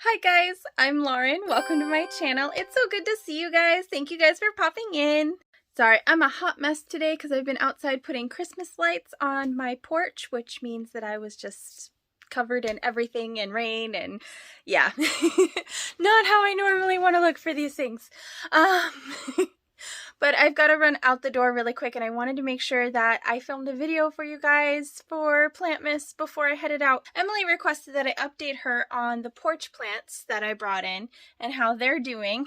Hi guys, I'm Lauren. Welcome to my channel. It's so good to see you guys. Thank you guys for popping in. Sorry, I'm a hot mess today because I've been outside putting Christmas lights on my porch, which means that I was just covered in everything and rain and yeah, not how I normally want to look for these things. But I've got to run out the door really quick, and I wanted to make sure that I filmed a video for you guys for Plantmas before I headed out. Emily requested that I update her on the porch plants that I brought in and how they're doing.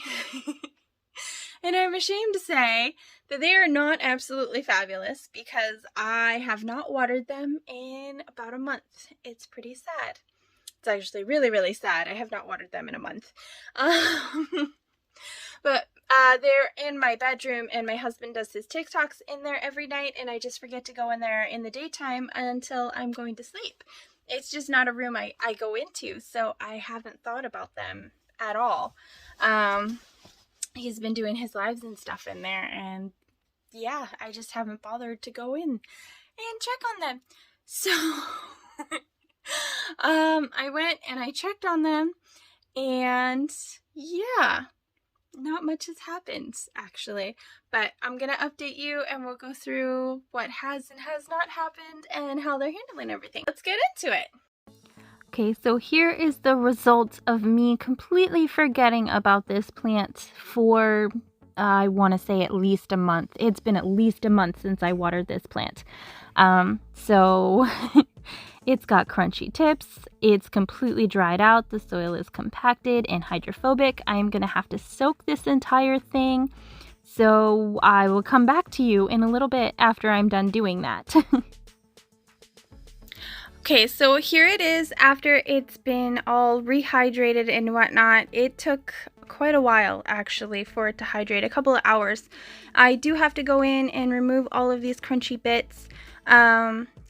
And I'm ashamed to say that they are not absolutely fabulous because I have not watered them in about a month. It's pretty sad. It's actually really, really sad. I have not watered them in a month. But they're in my bedroom, and my husband does his TikToks in there every night, and I just forget to go in there in the daytime until I'm going to sleep. It's just not a room I go into, so I haven't thought about them at all. He's been doing his lives and stuff in there, and yeah, I just haven't bothered to go in and check on them. So I went and I checked on them, and yeah, not much has happened actually, but I'm gonna update you and we'll go through what has and has not happened and how they're handling everything. Let's get into it. Okay, so here is the result of me completely forgetting about this plant for I want to say at least a month. It's been at least a month since I watered this plant. So it's got crunchy tips. It's completely dried out. The soil is compacted and hydrophobic. I am going to have to soak this entire thing. So I will come back to you in a little bit after I'm done doing that. Okay, so here it is after it's been all rehydrated and whatnot. It took quite a while actually for it to hydrate, a couple of hours. I do have to go in and remove all of these crunchy bits.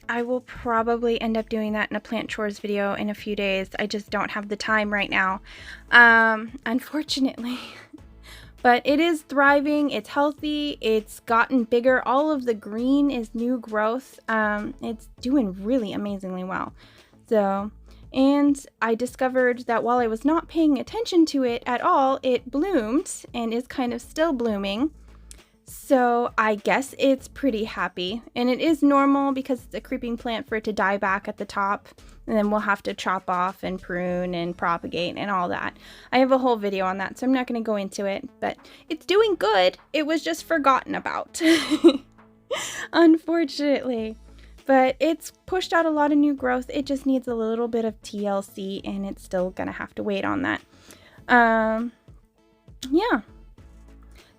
I will probably end up doing that in a plant chores video in a few days. I just don't have the time right now, unfortunately. But it is thriving, it's healthy, it's gotten bigger. All of the green is new growth. It's doing really amazingly well. So, and I discovered that while I was not paying attention to it at all, it bloomed and is kind of still blooming. So I guess it's pretty happy, and it is normal because it's a creeping plant for it to die back at the top, and then we'll have to chop off and prune and propagate and all that. I have a whole video on that, so I'm not going to go into it, but it's doing good. It was just forgotten about, unfortunately, but it's pushed out a lot of new growth. It just needs a little bit of TLC, and it's still going to have to wait on that. Yeah.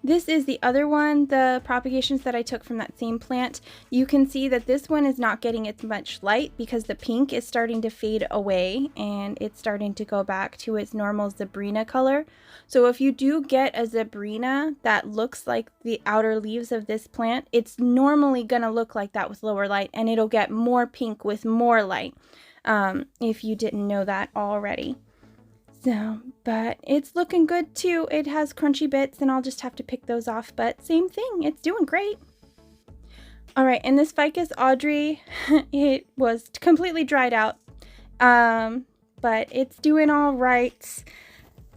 This is the other one, the propagations that I took from that same plant. You can see that this one is not getting as much light because the pink is starting to fade away and it's starting to go back to its normal zebrina color. So if you do get a zebrina that looks like the outer leaves of this plant, it's normally going to look like that with lower light, and it'll get more pink with more light, if you didn't know that already. So, but it's looking good too. It has crunchy bits and I'll just have to pick those off, but same thing, it's doing great. All right, and this Ficus Audrey, it was completely dried out, but it's doing all right.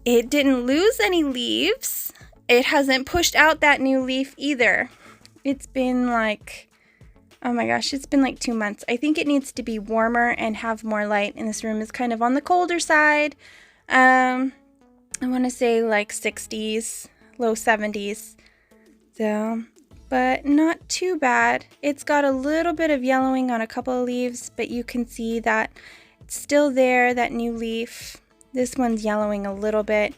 It didn't lose any leaves. It hasn't pushed out that new leaf either. It's been like, oh my gosh, it's been like 2 months. I think it needs to be warmer and have more light, and this room is kind of on the colder side. I want to say like 60s, low 70s. So, but not too bad. It's got a little bit of yellowing on a couple of leaves, but you can see that it's still there, that new leaf. This one's yellowing a little bit.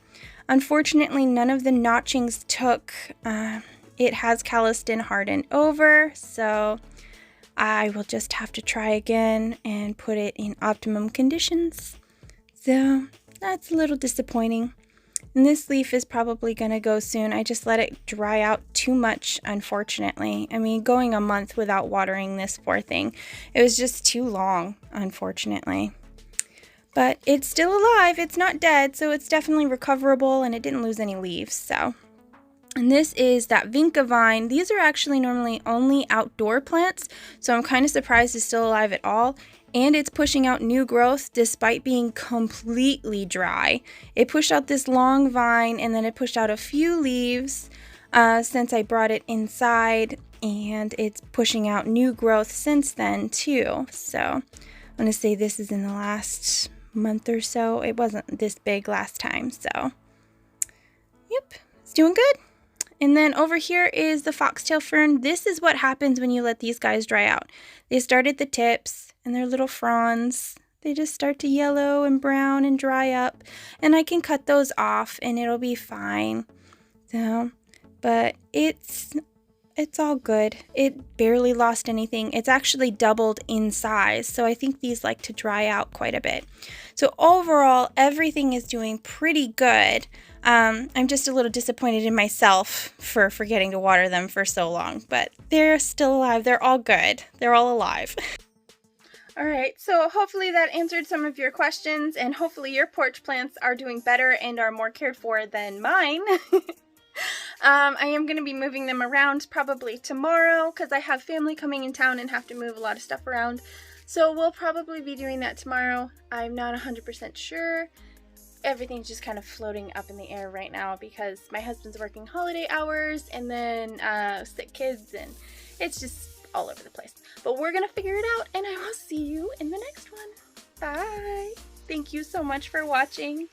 Unfortunately, none of the notchings took. It has calloused and hardened over, so I will just have to try again and put it in optimum conditions. So that's a little disappointing. And this leaf is probably going to go soon. I just let it dry out too much, unfortunately. I mean, going a month without watering this poor thing, it was just too long, unfortunately. But it's still alive. It's not dead, so it's definitely recoverable, and it didn't lose any leaves. So And this is that Vinca vine. These are actually normally only outdoor plants, so I'm kind of surprised it's still alive at all. And it's pushing out new growth despite being completely dry. It pushed out this long vine, and then it pushed out a few leaves since I brought it inside, and it's pushing out new growth since then too. So I'm going to say this is in the last month or so. It wasn't this big last time, so yep, it's doing good. And then over here is the Foxtail Fern. This is what happens when you let these guys dry out. They start at the tips, and their little fronds, they just start to yellow and brown and dry up. And I can cut those off, and it'll be fine. So, but it's all good. It barely lost anything. It's actually doubled in size, so I think these like to dry out quite a bit. So overall, everything is doing pretty good. I'm just a little disappointed in myself for forgetting to water them for so long, but they're still alive. They're all good. They're all alive. All right, so hopefully that answered some of your questions, and hopefully your porch plants are doing better and are more cared for than mine. I am going to be moving them around probably tomorrow because I have family coming in town and have to move a lot of stuff around. So we'll probably be doing that tomorrow. I'm not 100% sure. Everything's just kind of floating up in the air right now because my husband's working holiday hours and then sick kids, and it's just all over the place. But we're going to figure it out, and I will see you in the next one. Bye! Thank you so much for watching.